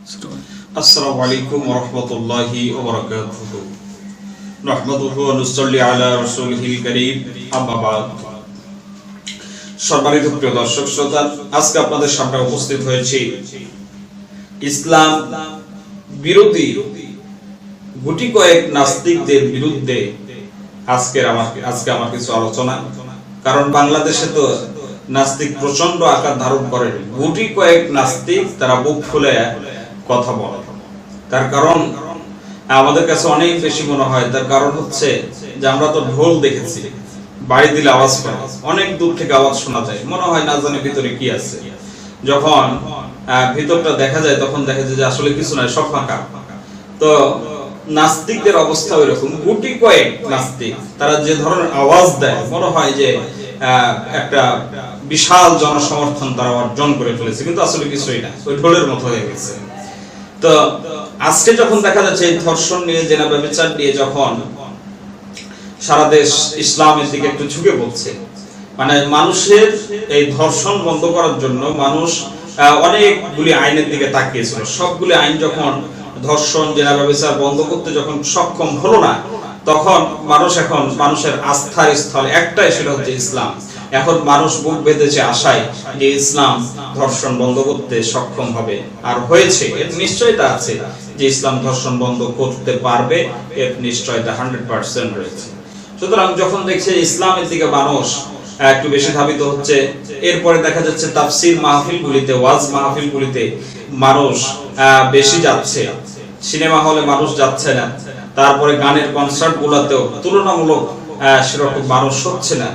আসসালামু আলাইকুম ওয়া রাহমাতুল্লাহি ওয়া বারাকাতুহু নাহমাদুহু ওয়া নুসাল্লি আলা রাসূলিহিল কারীম আম্মা বাদ। সম্মানিত প্রিয় দর্শক শ্রোতা, আজকে আপনাদের সামনে উপস্থিত হয়েছি ইসলাম বিরোধী গুটি কয়েক নাস্তিকদের বিরুদ্ধে। আজকে আমার কিছু আলোচনা, কারণ বাংলাদেশে তো নাস্তিক প্রচন্ড আকার ধারণ করে। গুটি কয়েক নাস্তিক তারা বুক ফুলে কথা বলে। তার কারণ আমাদের কাছে অনেক বেশি মনে হয়, তার কারণ হচ্ছে যে আমরা তো ঢোল দেখেছি, বাড়ি দিলে আওয়াজ পাই, অনেক দূর থেকে আওয়াজ শোনা যায়, মনে হয় না জানে ভিতরে কি আছে। যখন ভিতরটা দেখা যায় তখন দেখা যায় যে আসলে কিছু নাই, সব ফাঁকা। তো নাস্তিকদের অবস্থা এরকম, গুটি কয়েক নাস্তিক তারা যে ধরনের আওয়াজ দেয় মনে হয় যে একটা বিশাল জনসমর্থন তারা অর্জন করে ফেলেছে, কিন্তু আসলে কিছুই না, ওই ঢোলের মতো হয়ে গেছে। তো আজকে যখন দেখা যাচ্ছে এই ধর্ষণ নিয়ে, জেনা ব্যভিচার নিয়ে যখন সারা দেশ ইসলামের দিকে একটু ঝুঁকে পড়ছে, মানে মানুষের এই ধর্ষণ বন্ধ করার জন্য মানুষ অনেকগুলি আইনের দিকে তাকিয়েছিল। সবগুলি আইন যখন ধর্ষণ, জেনা ব্যভিচার বন্ধ করতে যখন সক্ষম হলো না, তখন মানুষের আস্থার স্থল একটাই, সেটা হচ্ছে ইসলাম। এখন মানুষ বুক বেঁধেছে আশায় যে ইসলাম ধর্ষণ বন্ধ করতে সক্ষম হবে, আর হয়েছে। এর নিশ্চয়তা আছে যে ইসলাম ধর্ষণ বন্ধ করতে পারবে, এর নিশ্চয়তা 100% রয়েছে। সুতরাং যখন দেখছে ইসলামের দিকে মানুষ একটু বেশি ধাবিত হচ্ছে, এরপরে দেখা যাচ্ছে তাফসীর মাহফিলগুলিতে, ওয়াজ মাহফিলগুলিতে মানুষ বেশি যাচ্ছে, সিনেমা হলে মানুষ যাচ্ছে না, তারপরে গানের কনসার্ট গুলাতেও তুলনামূলক সেরকম মানুষ হচ্ছে না।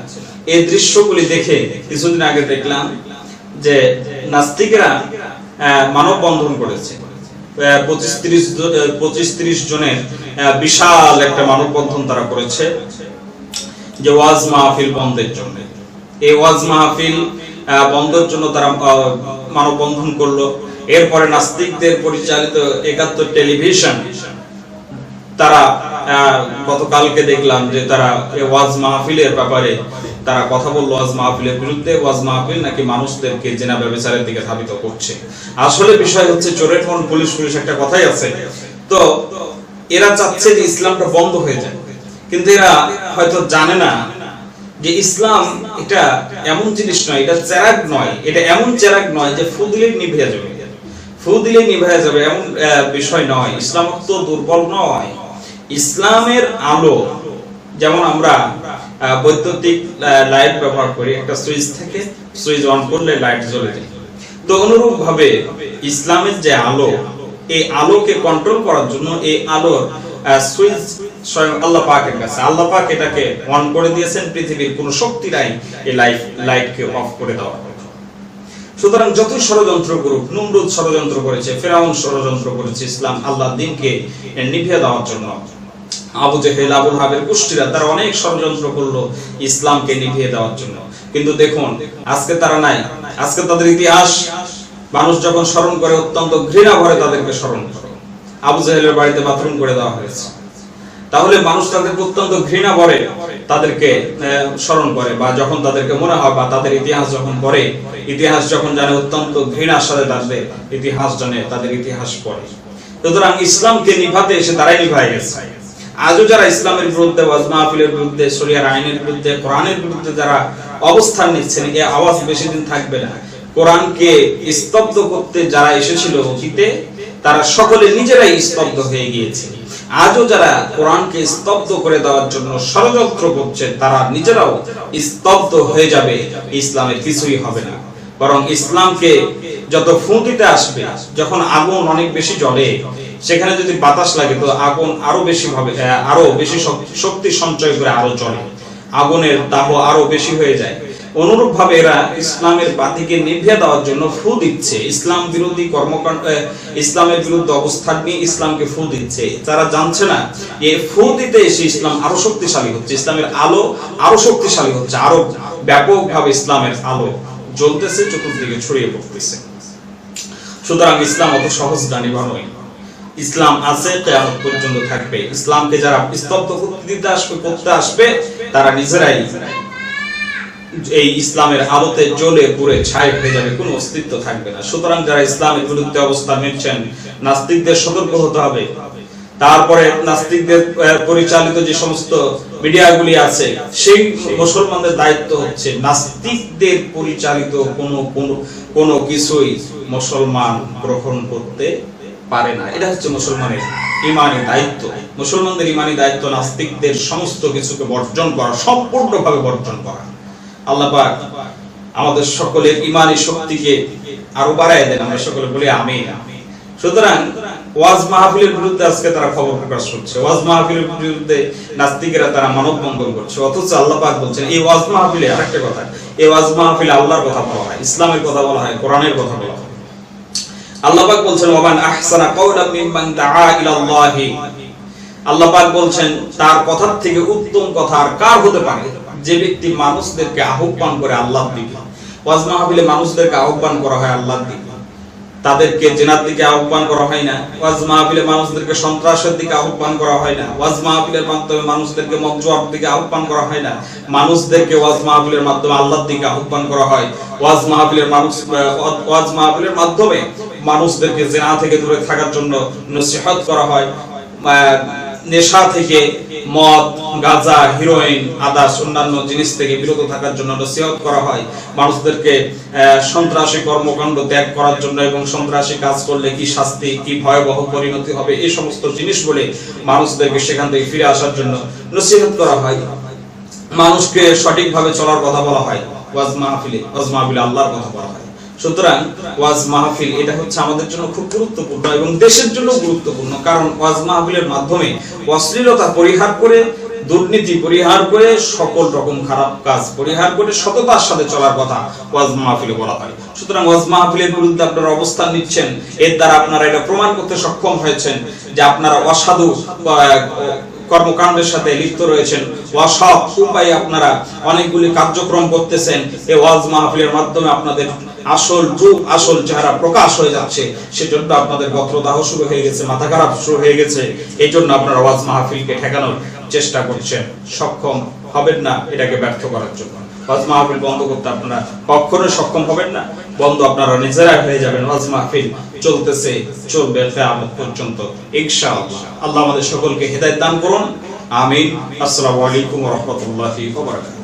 এই দৃশ্যগুলি দেখে কিছুদিন আগে দেখলাম যে নাস্তিকরা মানববন্ধন করেছে, 25-30 জনের বিশাল একটা মানববন্ধন তারা করেছে যে ওয়াজ মাহফিল বন্ধের জন্য। এই ওয়াজ মাহফিল বন্ধের জন্য তারা মানববন্ধন করলো। এরপরে নাস্তিকদের পরিচালিত 71 টেলিভিশন তারা গতকালকে দেখলাম যে তারা ওয়াজ মাহফিলের ব্যাপারে তারা কথা বললো, ওয়াজ মাহফিলের বিরুদ্ধে। ওয়াজ মাহফিল নাকি মানুষদেরকে জেনা ব্যভিচারের দিকে ধাবিত করছে। আসলে বিষয় হচ্ছে চোরের মন পুলিশ একটা কথাই আছে। তো এরা চাচ্ছে যে ইসলামটা বন্ধ হয়ে যায়, কিন্তু এরা হয়তো জানে না যে ইসলাম এটা এমন জিনিস নয়, এটা চেরাগ নয়, এটা এমন চেরাগ নয় যে ফু দিলেই নিভে যাবে, ফু দিলেই নিভে যাবে, এমন বিষয় নয়। ইসলাম তো দুর্বল নয়। ইসলামের আলো, যেমন আমরা বৈদ্যুতিক লাইট ব্যবহার করি, একটা সুইচ থেকে সুইচ অন করলে লাইট জ্বলে যায়, তো অনুরূপ ভাবে ইসলামের যে আলো, এই আলোকে কন্ট্রোল করার জন্য এই আলোর সুইচ স্বয়ং আল্লাহ পাকের কাছে। আল্লাহ পাক এটাকে অন করে দিয়েছেন, পৃথিবীর কোনো শক্তি নাই এই লাইটকে অফ করে দেওয়ার। সুতরাং যতই ষড়যন্ত্র করুক, নমরুদ ষড়যন্ত্র করেছে, ফেরাউন ষড়যন্ত্র করেছে ইসলাম আল্লাহর দ্বীনকে নিভিয়ে দেওয়ার জন্য, আবু জেহেল, আবু লাহাবের গোষ্ঠীরা তারা অনেক ষড়যন্ত্র করলো ইসলামকে নিভিয়ে দেওয়ার জন্য, কিন্তু দেখুন আজকে তারা নাই। আজকে তাদের ইতিহাস মানুষ যখন স্মরণ করে, অত্যন্ত ঘৃণা ভরে তাদেরকে স্মরণ করে। আবু জেহেলের বাড়িতে বাথরুম করে দেওয়া হয়েছে, তাহলে মানুষ তাদেরকে অত্যন্ত ঘৃণা ভরে তাদেরকে স্মরণ করে, বা যখন তাদেরকে মনে হয় বা তাদের ইতিহাস যখন পড়ে, ইতিহাস যখন জানে, অত্যন্ত ঘৃণার সাথে তাদের ইতিহাস জানে, তাদের ইতিহাস পড়ে। সুতরাং ইসলামকে নিভাতে এসে তারাই নিভায় গেছে। আজও যারা ইসলামের বিরুদ্ধে, ওয়াজ মাহফিলের বিরুদ্ধে, শরিয়ার আইনের বিরুদ্ধে, কোরআনের বিরুদ্ধে যারা অবস্থান নিচ্ছেন, এই আওয়াজ বেশি দিন থাকবে না। কোরআনকে স্তব্ধ করতে যারা এসেছিল অতীতে, তারা সকলে নিজেরাই স্তব্ধ হয়ে গিয়েছে। আজও যারা কোরআনকে স্তব্ধ করে দেওয়ার জন্য ষড়যন্ত্র করছে, তারা নিজেরাও স্তব্ধ হয়ে যাবে। ইসলামের কিছুই হবে না, বরং ইসলামকে যত ফু দিতে আসবে, যখন আগুন অনেক বেশি জ্বলে, সেখানে যদি বাতাস লাগে তো আগুন আরো বেশি শক্তি সঞ্চয় করে আরো জ্বলে, আগুনের দাহ আরো বেশি হয়ে যায়। অনুরূপ ভাবে এরা ইসলামের বাতিকে নিভিয়ে দেওয়ার জন্য ফু দিচ্ছে, ইসলাম বিরোধী কর্মকাণ্ড, ইসলামের বিরুদ্ধে অবস্থান নিয়ে ইসলামকে ফু দিচ্ছে। তারা জানছে না যে ফু দিতে এসে ইসলাম আরো শক্তিশালী হচ্ছে, ইসলামের আলো আরো শক্তিশালী হচ্ছে, আরো ব্যাপকভাবে ইসলামের আলো জ্বলতেছে, চতুর্দিকে ছড়িয়ে পড়তেছে। সুতরাং ইসলাম অত সহজ দানিবা নয়। ইসলাম আছে, কিয়ামত পর্যন্ত থাকবে। ইসলামকে যারা স্তব্ধ করতে আসবে, তারা এই ইসলামের আলোতে জ্বলে পুড়ে ছাই হয়ে যাবে, কোনো অস্তিত্ব থাকবে না। সুতরাং যারা ইসলামের বিরুদ্ধে অবস্থান নিচ্ছেন, নাস্তিকদের সতর্ক হতে হবে। তারপরে নাস্তিকদের পরিচালিত যে সমস্ত মিডিয়াগুলি আছে, সেই মুসলমানদের দায়িত্ব হচ্ছে নাস্তিকদের পরিচালিত কোনো কিছুই মুসলমান গ্রহণ করতে পারে না। এটা হচ্ছে মুসলমানের ইমানি দায়িত্ব। মুসলমানদের ইমানি দায়িত্ব নাস্তিকদের সমস্ত কিছুকে বর্জন করা, সম্পূর্ণভাবে বর্জন করা। আল্লাহ পাক আমাদের সকলের ইমানি শক্তিকে আরো বাড়ায় দেন, আমরা সকলে বলি আমিন। সুতরাং ওয়াজ মাহফিলের বিরুদ্ধে আজকে তারা খবর প্রকাশ করছে, ওয়াজ মাহফিলের বিরুদ্ধে নাস্তিকেরা তারা মানববন্ধন করছে, অথচ আল্লাহ পাক বলছেন এই ওয়াজ মাহফিলে আরেকটা কথা, এই ওয়াজ মাহফিলে আল্লাহর কথা বলা হয়, ইসলামের কথা বলা হয়, কোরআনের কথা বলা হয়। আল্লাহ পাক বলছেন ওয়ামান আহসানা কাওলাম মিম্মান দাআ ইলাল্লাহি, আল্লাহ পাক বলছেন তার কথার থেকে উত্তম কথা আর কার হতে পারে, যে ব্যক্তি মানুষদেরকে আহ্বান করে আল্লাহর দিকে। ওয়াজ মাহফিলে মানুষদেরকে আহ্বান করা হয় আল্লাহর দিকে, তাদেরকে জিনার দিকে আহ্বান করা হয় না। ওয়াজ মাহফিলে মানুষদেরকে সন্ত্রাসের দিকে আহ্বান করা হয় না। ওয়াজ মাহফিলের মাধ্যমে মানুষদেরকে মদজুয়ার দিকে আহ্বান করা হয় না। মানুষদেরকে ওয়াজ মাহফিলের মাধ্যমে আল্লাহর দিকে আহ্বান করা হয়। ওয়াজ মাহফিলের মাধ্যমে মানুষদেরকে জিনা থেকে দূরে থাকার জন্য নসিহত করা হয়। নেশা থেকে, মদ, গাঁজা, হিরোইন, আদার্স অন্যান্য জিনিস থেকে বিরত থাকার জন্য নসিহত করা হয়। মানুষদেরকে সন্ত্রাসী কর্মকাণ্ড ত্যাগ করার জন্য এবং সন্ত্রাসী কাজ করলে কি শাস্তি, কি ভয়াবহ পরিণতি হবে, এই সমস্ত জিনিস বলে মানুষদেরকে সেখান থেকে ফিরে আসার জন্য নসিহত করা হয়। মানুষকে সঠিকভাবে চলার কথা বলা হয় ওয়াজ মাহফিলে, ওয়াজ মাহফিলে আল্লাহর কথা বলা হয়। সুতরাং ওয়াজ মাহফিল এটা হচ্ছে আমাদের জন্য খুব গুরুত্বপূর্ণ এবং দেশের জন্য গুরুত্বপূর্ণ, কারণ ওয়াজ মাহফিলের মাধ্যমে অশ্লীলতা পরিহার করে, দুর্নীতি পরিহার করে, সকল রকম খারাপ কাজ পরিহার করে সততার সাথে চলার কথা ওয়াজ মাহফিলে বলা হয়। সুতরাং ওয়াজ মাহফিলের বিরুদ্ধে আপনারা অবস্থান নিচ্ছেন, এর দ্বারা আপনারা এটা প্রমাণ করতে সক্ষম হয়েছেন যে আপনারা অসাধু কর্মকাণ্ডের সাথে লিপ্ত রয়েছেন, অসৎ উপায়ে আপনারা অনেকগুলি কার্যক্রম করতেছেন। এই ওয়াজ মাহফিলের মাধ্যমে আপনাদের আসল রূপ, আসল চেহারা প্রকাশ হয়ে যাচ্ছে। সেজন্য আপনাদের গত্রদাহ শুরু হয়ে গেছে, মাথা খারাপ শুরু হয়ে গেছে। এই জন্য আপনারা ওয়াজ মাহফিলকে ঠেকানোর চেষ্টা করছেন, সক্ষম হবেন না এটাকে ব্যর্থ করার জন্য। ওয়াজ মাহফিল বন্ধ করতে আপনারা কখনোই সক্ষম হবেন না, বন্ধ আপনারা নিজেরাই হয়ে যাবেন। ওয়াজ মাহফিল চলতেছে, চলবে কিয়ামত পর্যন্ত ইনশাআল্লাহ। আল্লাহ আমাদের সকলকে হেদায়েত দান করুন, আমিন। আসসালামু আলাইকুম ওয়া রাহমাতুল্লাহি ওয়া বারাকাতুহু।